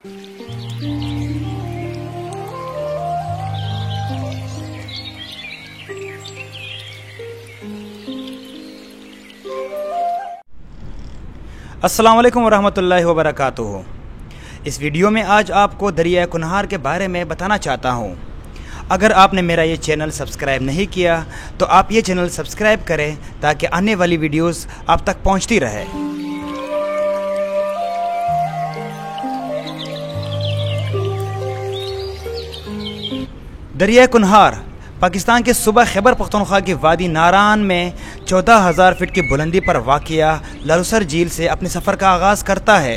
अस्सलाम वालेकुम वरहमतुल्लाहि वबरकातुहू। इस वीडियो में आज आपको दरिया कुनहार के बारे में बताना चाहता हूँ। अगर आपने मेरा ये चैनल सब्सक्राइब नहीं किया तो आप ये चैनल सब्सक्राइब करें ताकि आने वाली वीडियोस आप तक पहुँचती रहे। दरिया कुनहार पाकिस्तान के सूबा खैबर पख्तूनख्वा की वादी नारान में 14,000 फीट की बुलंदी पर वाक़िया लरुसर झील से अपने सफ़र का आगाज़ करता है।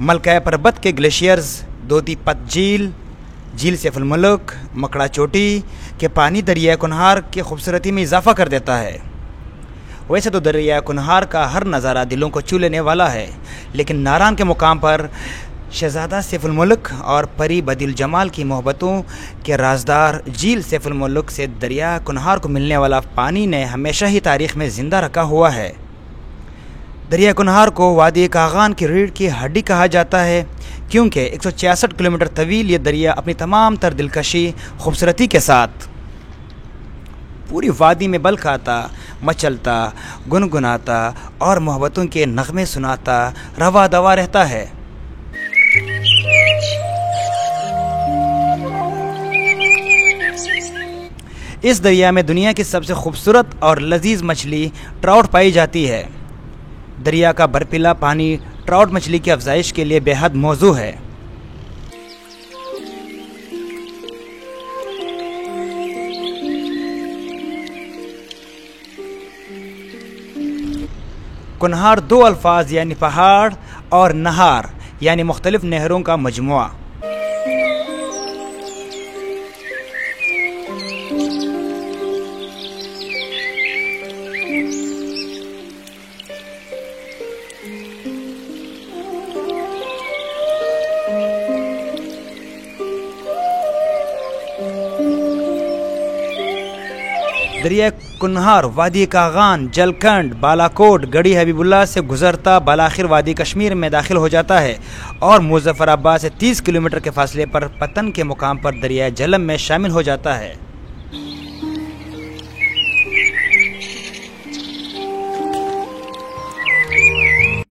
मलकाया पर्वत के ग्लेशियर्स, दोदी पत झील, झील सैफ उल मुल्क, मकड़ा चोटी के पानी दरिया कुनहार की खूबसूरती में इजाफा कर देता है। वैसे तो दरिया कुनहार का हर नज़ारा दिलों को छू लेने वाला है, लेकिन नारान के मुकाम पर शहज़ादा सैफ उल मुल्क और परी बदिल जमाल की मोहब्बतों के राजदार झील सैफ उल मुल्क से दरिया कुनहार को मिलने वाला पानी ने हमेशा ही तारीख़ में ज़िंदा रखा हुआ है। दरिया कुनहार को वादी कागान की रीढ़ की हड्डी कहा जाता है, क्योंकि 166 किलोमीटर तवील ये दरिया अपनी तमाम तर दिलकशी खूबसूरती के साथ पूरी वादी में बल खाता, मचलता, गुनगुनाता और मोहब्बतों के नगमे सुनाता रवा दवा रहता है। इस दरिया में दुनिया की सबसे खूबसूरत और लजीज मछली ट्राउट पाई जाती है। दरिया का बर्फीला पानी ट्राउट मछली की अफजाइश के लिए बेहद मौजू है। कुनहार दो अल्फाज यानी पहाड़ और नहार यानी मुख्तलिफ नहरों का मजमुआ। दरिया कुनहार वादी कागान, जलकंड, बालाकोट, गढ़ी हबीबुल्लाह से गुजरता बालाखिर वादी कश्मीर में दाखिल हो जाता है और मुजफ्फराबाद से 30 किलोमीटर के फासले पर पतन के मुकाम पर दरिया झेलम में शामिल हो जाता है।